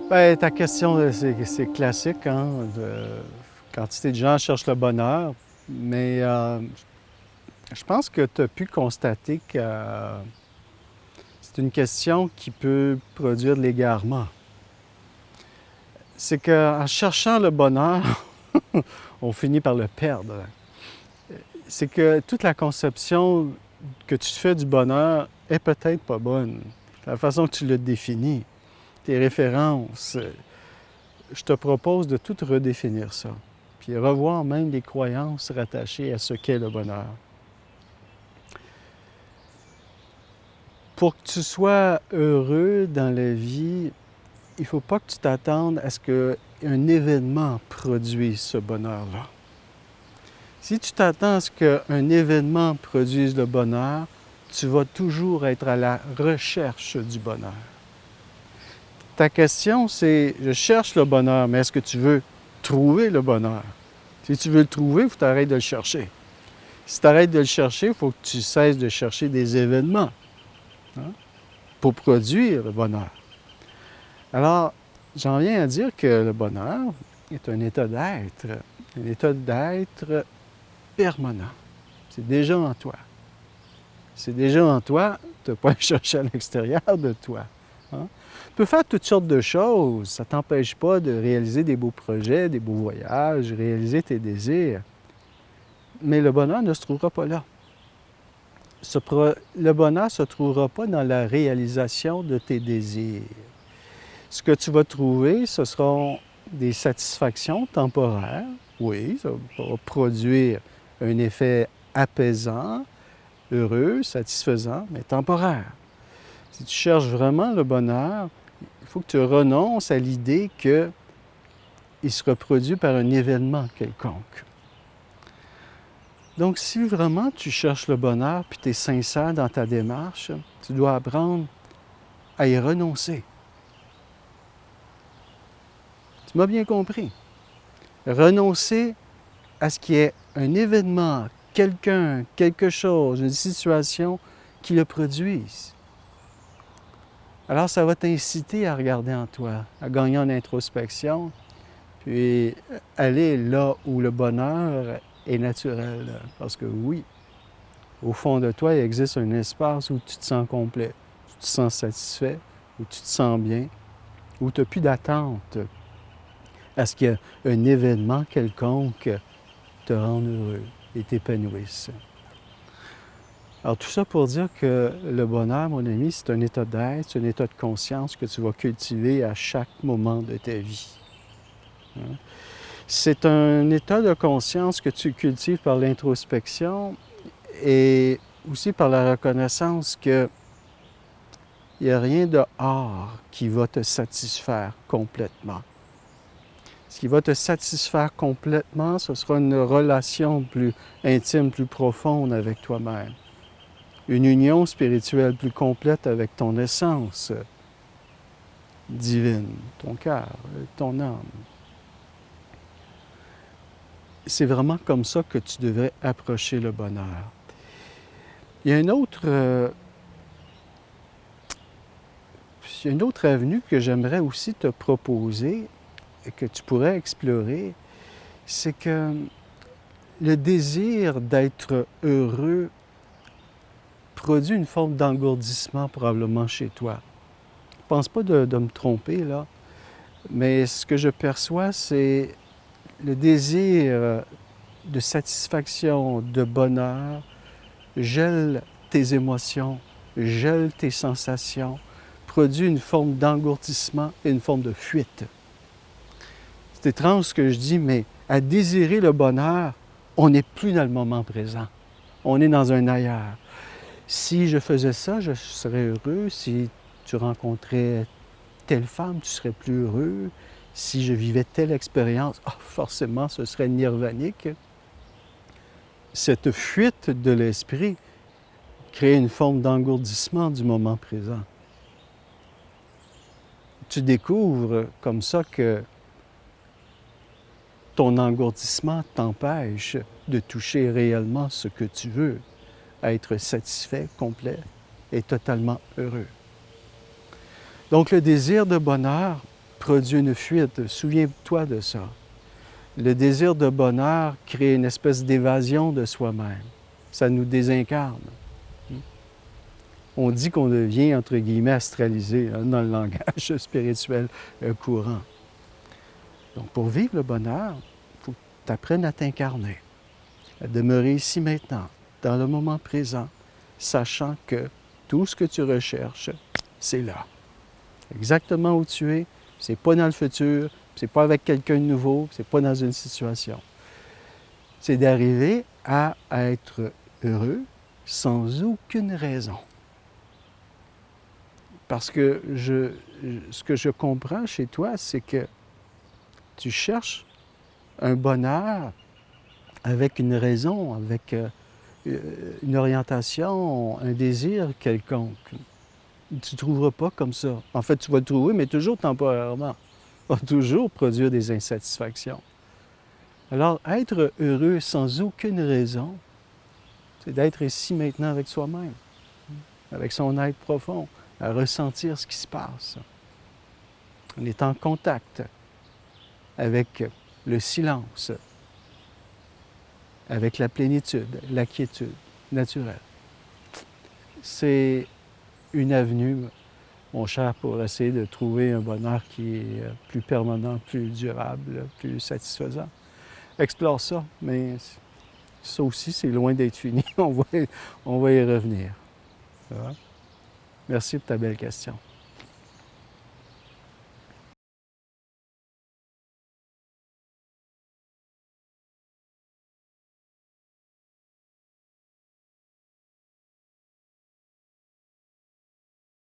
Bien, ta question, c'est classique, hein? Quantité de gens cherchent le bonheur, mais je pense que tu as pu constater que c'est une question qui peut produire de l'égarement. C'est qu'en cherchant le bonheur, on finit par le perdre. C'est que toute la conception que tu fais du bonheur est peut-être pas bonne. La façon que tu le définis, tes références, je te propose de tout redéfinir ça, puis revoir même les croyances rattachées à ce qu'est le bonheur. Pour que tu sois heureux dans la vie, il ne faut pas que tu t'attendes à ce qu'un événement produise ce bonheur-là. Si tu t'attends à ce qu'un événement produise le bonheur, tu vas toujours être à la recherche du bonheur. Ta question, c'est, je cherche le bonheur, mais est-ce que tu veux trouver le bonheur? Si tu veux le trouver, il faut t'arrêter de le chercher. Si tu arrêtes de le chercher, il faut que tu cesses de chercher des événements, hein, pour produire le bonheur. Alors, j'en viens à dire que le bonheur est un état d'être permanent. C'est déjà en toi. C'est déjà en toi, tu n'as pas à le chercher à l'extérieur de toi. Hein? Tu peux faire toutes sortes de choses, ça ne t'empêche pas de réaliser des beaux projets, des beaux voyages, réaliser tes désirs. Mais le bonheur ne se trouvera pas là. Le bonheur ne se trouvera pas dans la réalisation de tes désirs. Ce que tu vas trouver, ce seront des satisfactions temporaires. Oui, ça va produire un effet apaisant, heureux, satisfaisant, mais temporaire. Si tu cherches vraiment le bonheur, il faut que tu renonces à l'idée qu'il sera produit par un événement quelconque. Donc, si vraiment tu cherches le bonheur puis tu es sincère dans ta démarche, tu dois apprendre à y renoncer. Tu m'as bien compris. Renoncer à ce qui est un événement, quelqu'un, quelque chose, une situation qui le produise. Alors, ça va t'inciter à regarder en toi, à gagner en introspection, puis aller là où le bonheur est naturel. Parce que oui, au fond de toi, il existe un espace où tu te sens complet, où tu te sens satisfait, où tu te sens bien, où tu n'as plus d'attente à ce qu'un événement quelconque te rende heureux et t'épanouisse. Alors tout ça pour dire que le bonheur, mon ami, c'est un état d'être, c'est un état de conscience que tu vas cultiver à chaque moment de ta vie. Hein? C'est un état de conscience que tu cultives par l'introspection et aussi par la reconnaissance qu'il n'y a rien de hors qui va te satisfaire complètement. Ce qui va te satisfaire complètement, ce sera une relation plus intime, plus profonde avec toi-même. Une union spirituelle plus complète avec ton essence divine, ton cœur, ton âme. C'est vraiment comme ça que tu devrais approcher le bonheur. Il y a une autre avenue que j'aimerais aussi te proposer et que tu pourrais explorer, c'est que le désir d'être heureux produit une forme d'engourdissement probablement chez toi. Je ne pense pas de me tromper là, mais ce que je perçois, c'est le désir de satisfaction, de bonheur, gèle tes émotions, gèle tes sensations, produit une forme d'engourdissement et une forme de fuite. C'est étrange ce que je dis, mais à désirer le bonheur, on n'est plus dans le moment présent. On est dans un ailleurs. Si je faisais ça, je serais heureux. Si tu rencontrais telle femme, tu serais plus heureux. Si je vivais telle expérience, forcément, ce serait nirvanique. Cette fuite de l'esprit crée une forme d'engourdissement du moment présent. Tu découvres comme ça que ton engourdissement t'empêche de toucher réellement ce que tu veux, être satisfait, complet et totalement heureux. Donc le désir de bonheur produit une fuite. Souviens-toi de ça. Le désir de bonheur crée une espèce d'évasion de soi-même. Ça nous désincarne. On dit qu'on devient, entre guillemets, astralisé dans le langage spirituel courant. Donc, pour vivre le bonheur, il faut que tu apprennes à t'incarner, à demeurer ici maintenant, dans le moment présent, sachant que tout ce que tu recherches, c'est là. Exactement où tu es, c'est pas dans le futur, c'est pas avec quelqu'un de nouveau, c'est pas dans une situation. C'est d'arriver à être heureux sans aucune raison. Parce que ce que je comprends chez toi, c'est que tu cherches un bonheur avec une raison, avec une orientation, un désir quelconque. Tu ne trouveras pas comme ça. En fait, tu vas le trouver, mais toujours temporairement. Va toujours produire des insatisfactions. Alors, être heureux sans aucune raison, c'est d'être ici maintenant avec soi-même, avec son être profond, à ressentir ce qui se passe. On est en contact avec le silence, avec la plénitude, la quiétude naturelle. C'est une avenue, mon cher, pour essayer de trouver un bonheur qui est plus permanent, plus durable, plus satisfaisant. Explore ça, mais ça aussi, c'est loin d'être fini. On va y revenir. Ça va? Merci pour ta belle question.